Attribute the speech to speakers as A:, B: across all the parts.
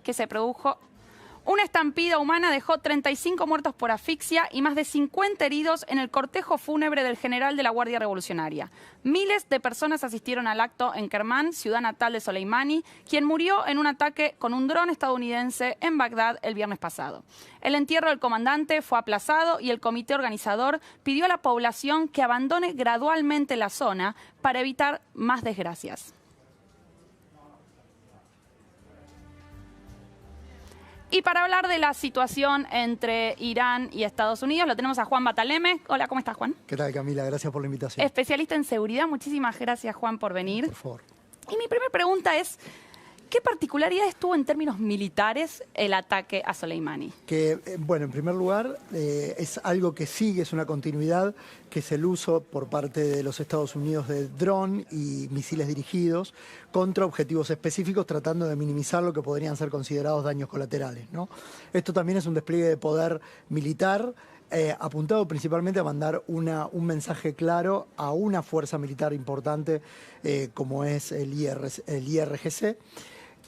A: Que se produjo una estampida humana dejó 35 muertos por asfixia y más de 50 heridos en el cortejo fúnebre del general de la Guardia Revolucionaria. Miles de personas asistieron al acto en Kermán, ciudad natal de Soleimani, quien murió en un ataque con un dron estadounidense en Bagdad el viernes pasado. El entierro del comandante fue aplazado y el comité organizador pidió a la población que abandone gradualmente la zona para evitar más desgracias. Y para hablar de la situación entre Irán y Estados Unidos, lo tenemos a Juan Bataleme. Hola, ¿cómo estás, Juan?
B: ¿Qué tal, Camila? Gracias por la invitación.
A: Especialista en seguridad. Muchísimas gracias, Juan, por venir.
B: Por favor.
A: Y mi primera pregunta es, ¿qué particularidades tuvo en términos militares el ataque a Soleimani?
B: Bueno, en primer lugar, es algo que sigue, es una continuidad, que es el uso por parte de los Estados Unidos de dron y misiles dirigidos contra objetivos específicos, tratando de minimizar lo que podrían ser considerados daños colaterales, ¿no? Esto también es un despliegue de poder militar, apuntado principalmente a mandar un mensaje claro a una fuerza militar importante como es el IRGC,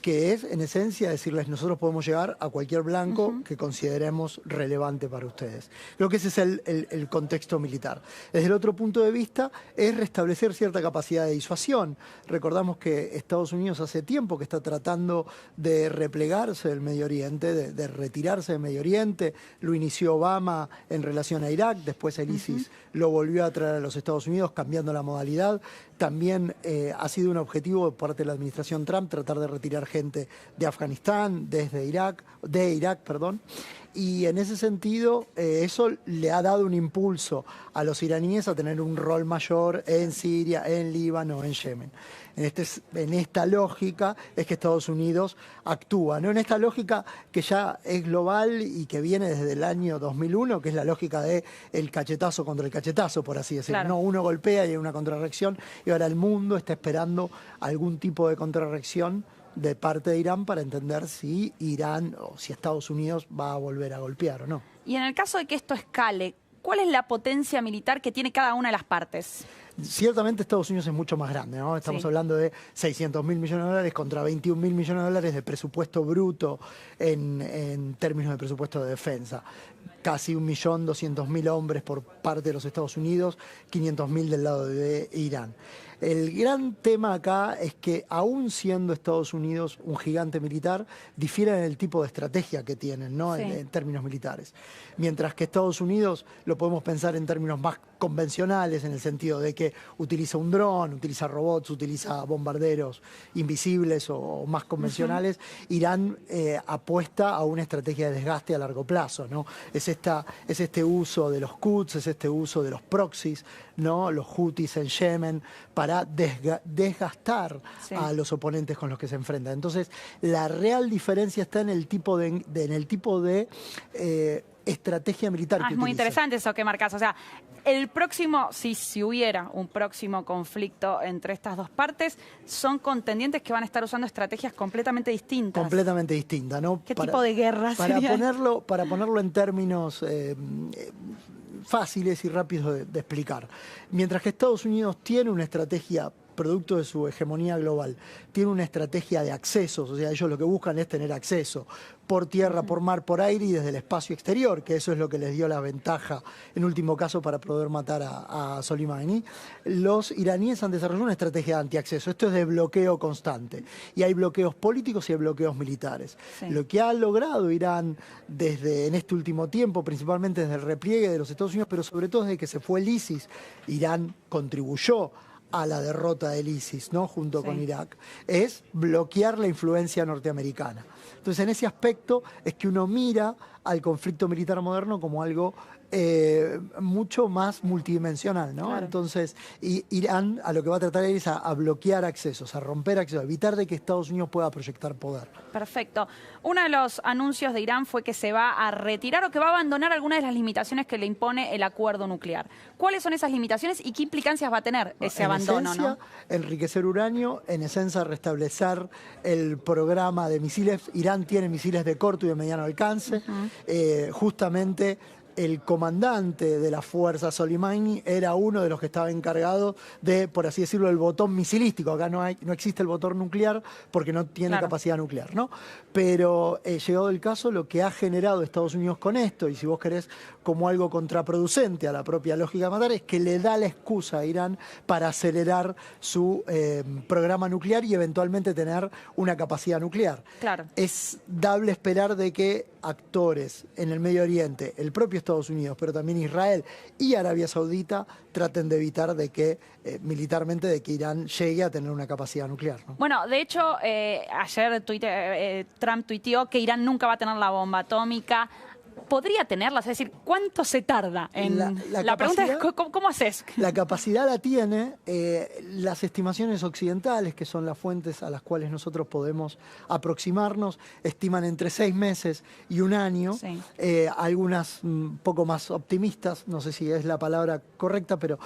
B: que es, en esencia, decirles, nosotros podemos llegar a cualquier blanco que consideremos relevante para ustedes. Creo que ese es el contexto militar. Desde el otro punto de vista, es restablecer cierta capacidad de disuasión. Recordamos que Estados Unidos hace tiempo que está tratando de replegarse del Medio Oriente, de retirarse del Medio Oriente. Lo inició Obama en relación a Irak, después el ISIS lo volvió a traer a los Estados Unidos, cambiando la modalidad. También ha sido un objetivo de parte de la administración Trump tratar de retirar gente de Afganistán, de Irak, y en ese sentido eso le ha dado un impulso a los iraníes a tener un rol mayor en Siria, en Líbano, en Yemen. En esta lógica es que Estados Unidos actúa, ¿no? En esta lógica que ya es global y que viene desde el año 2001, que es la lógica de el cachetazo contra el cachetazo, por así decirlo.
A: Claro.
B: No, uno golpea y hay una contrarreacción, y ahora el mundo está esperando algún tipo de contrarreacción de parte de Irán para entender si Irán o si Estados Unidos va a volver a golpear o no.
A: Y en el caso de que esto escale, ¿cuál es la potencia militar que tiene cada una de las partes?
B: Ciertamente Estados Unidos es mucho más grande, ¿no? Estamos hablando de 600.000 millones de dólares contra 21.000 millones de dólares de presupuesto bruto en términos de presupuesto de defensa. Casi 1.200.000 hombres por parte de los Estados Unidos, 500.000 del lado de Irán. El gran tema acá es que, aún siendo Estados Unidos un gigante militar, difieren en el tipo de estrategia que tienen, ¿no? En términos militares. Mientras que Estados Unidos lo podemos pensar en términos más convencionales, en el sentido de que utiliza un dron, utiliza robots, utiliza bombarderos invisibles o más convencionales. Irán apuesta a una estrategia de desgaste a largo plazo, ¿no? Es este uso de los Quds, es este uso de los proxies, ¿no? Los Houthis en Yemen, para desgastar a los oponentes con los que se enfrentan. Entonces, la real diferencia está en el tipo de estrategia militar que
A: Es muy
B: utiliza.
A: interesante eso que marcas. O sea, el próximo, si hubiera un próximo conflicto entre estas dos partes, son contendientes que van a estar usando estrategias completamente distintas.
B: Completamente distintas, ¿no?
A: ¿Qué tipo de guerra sería?
B: Para ponerlo en términos fáciles y rápidos de explicar. Mientras que Estados Unidos tiene una estrategia producto de su hegemonía global, tiene una estrategia de accesos, o sea, ellos lo que buscan es tener acceso por tierra, por mar, por aire y desde el espacio exterior, que eso es lo que les dio la ventaja, en último caso, para poder matar a Soleimani. Los iraníes han desarrollado una estrategia de antiacceso. Esto es de bloqueo constante. Y hay bloqueos políticos y hay bloqueos militares. Lo que ha logrado Irán en este último tiempo, principalmente desde el repliegue de los Estados Unidos, pero sobre todo desde que se fue el ISIS, Irán contribuyó a la derrota del ISIS, ¿no? Junto con Irak, es bloquear la influencia norteamericana. Entonces, en ese aspecto es que uno mira al conflicto militar moderno como algo mucho más multidimensional, ¿no?
A: Claro.
B: Entonces, Irán a lo que va a tratar es a bloquear accesos, a romper accesos, a evitar de que Estados Unidos pueda proyectar poder.
A: Perfecto. Uno de los anuncios de Irán fue que se va a retirar o que va a abandonar algunas de las limitaciones que le impone el acuerdo nuclear. ¿Cuáles son esas limitaciones y qué implicancias va a tener ese abandono?
B: En esencia, enriquecer uranio, en esencia restablecer el programa de misiles. Irán tiene misiles de corto y de mediano alcance, justamente el comandante de la fuerza Soleimani era uno de los que estaba encargado de, por así decirlo, el botón misilístico. Acá no existe el botón nuclear porque no tiene capacidad nuclear, ¿no? Pero llegado el caso, lo que ha generado Estados Unidos con esto, y si vos querés como algo contraproducente a la propia lógica de matar, es que le da la excusa a Irán para acelerar su programa nuclear y eventualmente tener una capacidad nuclear.
A: Claro.
B: Es dable esperar de que actores en el Medio Oriente, el propio Estados Unidos, pero también Israel y Arabia Saudita, traten de evitar de que militarmente de que Irán llegue a tener una capacidad nuclear, ¿no?
A: Bueno, de hecho, ayer Trump tuiteó que Irán nunca va a tener la bomba atómica. ¿Podría tenerla? Es decir, ¿cuánto se tarda en...? La pregunta es, ¿cómo haces?
B: La capacidad la tiene. Las estimaciones occidentales, que son las fuentes a las cuales nosotros podemos aproximarnos, estiman entre 6 meses y 1 año.
A: Sí.
B: Algunas un poco más optimistas, no sé si es la palabra correcta, pero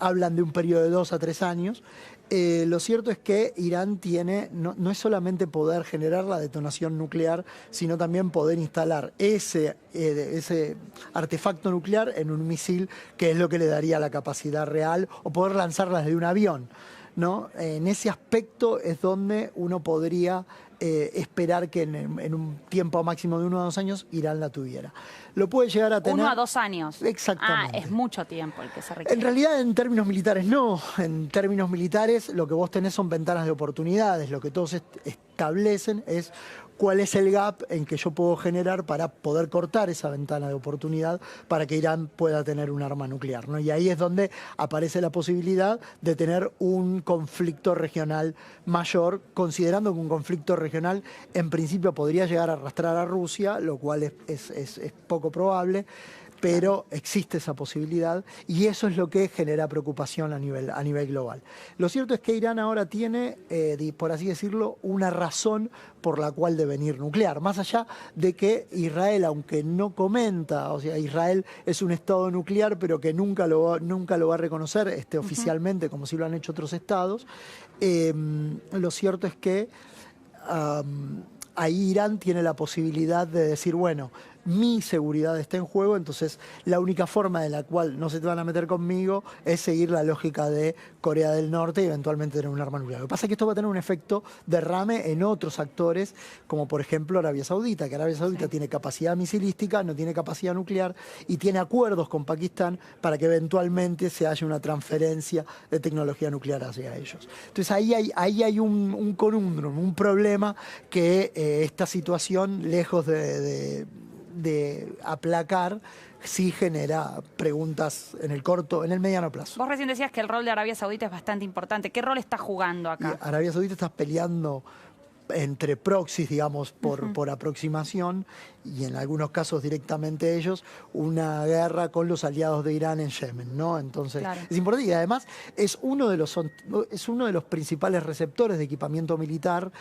B: hablan de un periodo de 2 a 3 años. Lo cierto es que Irán tiene, no es solamente poder generar la detonación nuclear, sino también poder instalar ese artefacto nuclear en un misil, que es lo que le daría la capacidad real, o poder lanzarlas de un avión, ¿no? En ese aspecto es donde uno podría esperar que en un tiempo máximo de 1 a 2 años Irán la tuviera. Lo puede llegar a tener...
A: 1 a 2 años.
B: Exactamente.
A: Es mucho tiempo el que se requiere.
B: En realidad, en términos militares no. En términos militares lo que vos tenés son ventanas de oportunidades. Lo que todos establecen es cuál es el gap en que yo puedo generar para poder cortar esa ventana de oportunidad para que Irán pueda tener un arma nuclear, ¿no? Y ahí es donde aparece la posibilidad de tener un conflicto regional mayor, considerando que un conflicto regional en principio podría llegar a arrastrar a Rusia, lo cual es poco probable. Pero existe esa posibilidad y eso es lo que genera preocupación a nivel global. Lo cierto es que Irán ahora tiene, por así decirlo, una razón por la cual devenir nuclear. Más allá de que Israel, aunque no comenta, o sea, Israel es un estado nuclear, pero que nunca lo va a reconocer oficialmente, como sí lo han hecho otros estados, lo cierto es que ahí Irán tiene la posibilidad de decir, bueno, mi seguridad está en juego, entonces la única forma de la cual no se te van a meter conmigo es seguir la lógica de Corea del Norte y eventualmente tener un arma nuclear. Lo que pasa es que esto va a tener un efecto derrame en otros actores, como por ejemplo Arabia Saudita, que Arabia Saudita tiene capacidad misilística, no tiene capacidad nuclear y tiene acuerdos con Pakistán para que eventualmente se haya una transferencia de tecnología nuclear hacia ellos. Entonces ahí hay un conundrum, un problema que esta situación, lejos de aplacar, sí genera preguntas en el mediano plazo.
A: Vos recién decías que el rol de Arabia Saudita es bastante importante. ¿Qué rol está jugando acá?
B: Y Arabia Saudita está peleando entre proxies, digamos, por aproximación, y en algunos casos directamente ellos, una guerra con los aliados de Irán en Yemen, ¿no? Entonces, es importante y además es uno de los principales receptores de equipamiento militar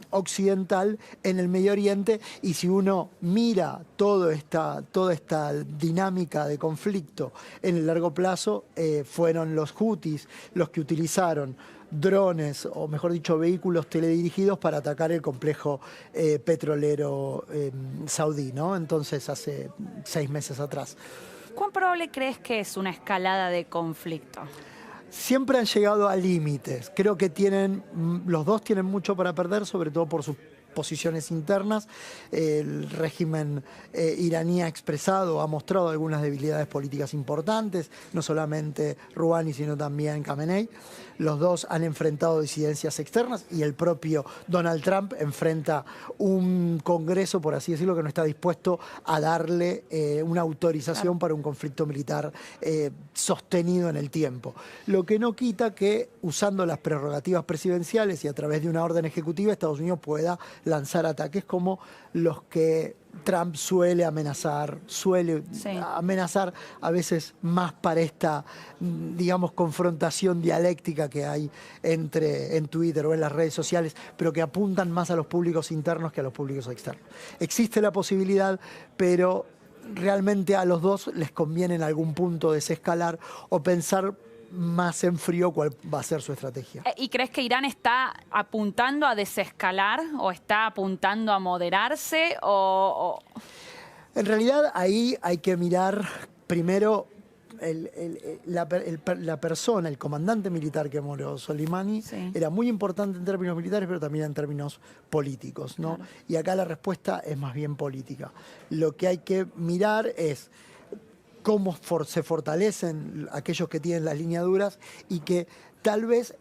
B: occidental en el Medio Oriente, y si uno mira toda esta dinámica de conflicto en el largo plazo, fueron los Houthis los que utilizaron drones, o mejor dicho, vehículos teledirigidos para atacar el complejo petrolero saudí, ¿no? Entonces, hace 6 meses atrás.
A: ¿Cuán probable crees que es una escalada de conflicto?
B: Siempre han llegado a límites. Creo que los dos tienen mucho para perder, sobre todo por sus posiciones internas. El régimen iraní ha mostrado algunas debilidades políticas importantes, no solamente Rouhani, sino también Khamenei. Los dos han enfrentado disidencias externas y el propio Donald Trump enfrenta un Congreso, por así decirlo, que no está dispuesto a darle una autorización para un conflicto militar sostenido en el tiempo. Lo que no quita que, usando las prerrogativas presidenciales y a través de una orden ejecutiva, Estados Unidos pueda lanzar ataques como los que Trump suele amenazar a veces más para esta, digamos, confrontación dialéctica que hay en Twitter o en las redes sociales, pero que apuntan más a los públicos internos que a los públicos externos. Existe la posibilidad, pero realmente a los dos les conviene en algún punto desescalar o pensar más en frío cuál va a ser su estrategia.
A: ¿Y crees que Irán está apuntando a desescalar o está apuntando a moderarse o...?
B: En realidad ahí hay que mirar primero la persona, el comandante militar que murió, Soleimani,
A: Sí.
B: era muy importante en términos militares, pero también en términos políticos, ¿no?
A: Claro.
B: Y acá la respuesta es más bien política. Lo que hay que mirar es cómo se fortalecen aquellos que tienen las lineaduras y que tal vez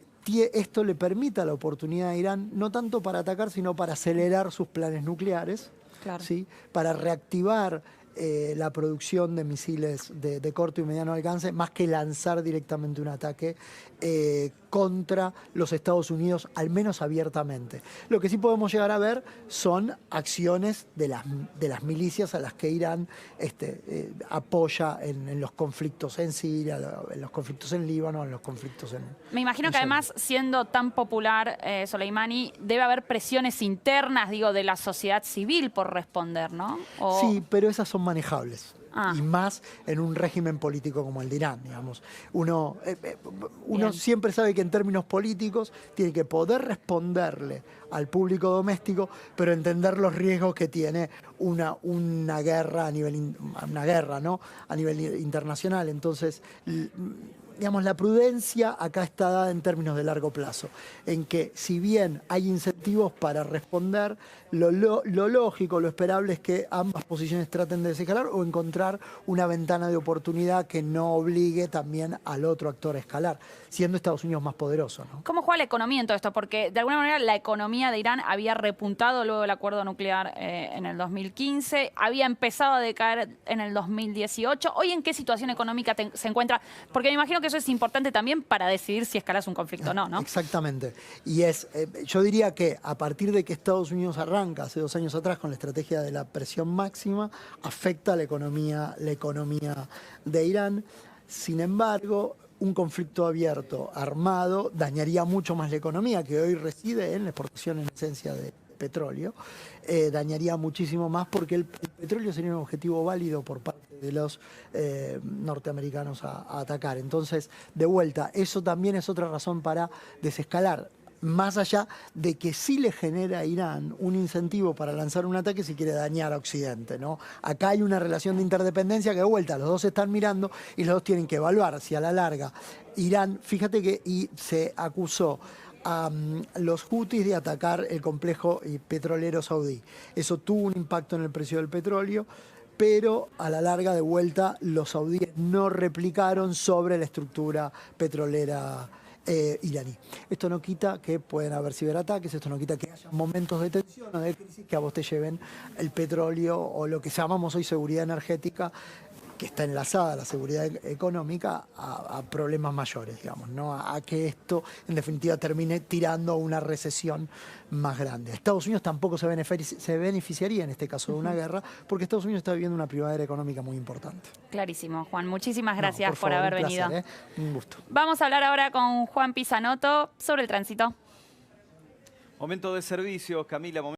B: esto le permita la oportunidad a Irán, no tanto para atacar, sino para acelerar sus planes nucleares,
A: Claro.
B: ¿sí? Para reactivar la producción de misiles de corto y mediano alcance, más que lanzar directamente un ataque contra los Estados Unidos, al menos abiertamente. Lo que sí podemos llegar a ver son acciones de las milicias a las que Irán apoya en los conflictos en Siria, en los conflictos en Líbano, en los conflictos en...
A: Me imagino que además, siendo tan popular Soleimani, debe haber presiones internas, digo, de la sociedad civil por responder, ¿no?
B: Sí, pero esas son manejables.
A: Ah.
B: Y más en un régimen político como el de Irán, digamos. Uno siempre sabe que en términos políticos tiene que poder responderle al público doméstico, pero entender los riesgos que tiene una guerra ¿no? A nivel internacional. Entonces, digamos, la prudencia acá está dada en términos de largo plazo, en que si bien hay incentivos para responder, lo lógico, lo esperable es que ambas posiciones traten de desescalar o encontrar una ventana de oportunidad que no obligue también al otro actor a escalar, siendo Estados Unidos más poderoso, ¿no?
A: ¿Cómo juega la economía en todo esto? Porque de alguna manera la economía de Irán había repuntado luego del acuerdo nuclear en el 2015, había empezado a decaer en el 2018. ¿Hoy en qué situación económica se encuentra? Porque me imagino que eso es importante también para decidir si escalas un conflicto o no, ¿no?
B: Exactamente. Y yo diría que a partir de que Estados Unidos arranca hace 2 años atrás con la estrategia de la presión máxima, afecta la economía de Irán. Sin embargo, un conflicto abierto, armado, dañaría mucho más la economía, que hoy reside en la exportación en esencia de petróleo, dañaría muchísimo más porque el petróleo sería un objetivo válido por parte de los norteamericanos a atacar. Entonces, de vuelta, eso también es otra razón para desescalar, más allá de que sí le genera a Irán un incentivo para lanzar un ataque si quiere dañar a Occidente, ¿no? Acá hay una relación de interdependencia que, de vuelta, los dos están mirando y los dos tienen que evaluar si a la larga Irán, fíjate que se acusó a los hutis de atacar el complejo petrolero saudí. Eso tuvo un impacto en el precio del petróleo, pero a la larga, de vuelta, los saudíes no replicaron sobre la estructura petrolera iraní. Esto no quita que pueden haber ciberataques, esto no quita que haya momentos de tensión o de crisis que a vos te lleven el petróleo o lo que llamamos hoy seguridad energética, que está enlazada a la seguridad económica, a problemas mayores, digamos, ¿no? A que esto, en definitiva, termine tirando a una recesión más grande. Estados Unidos tampoco se beneficiaría en este caso de una guerra, porque Estados Unidos está viviendo una primavera económica muy importante.
A: Clarísimo, Juan. Muchísimas gracias por
B: favor,
A: haber
B: un placer,
A: venido.
B: Un gusto.
A: Vamos a hablar ahora con Juan Pisanoto sobre el tránsito.
C: Momento de servicios, Camila.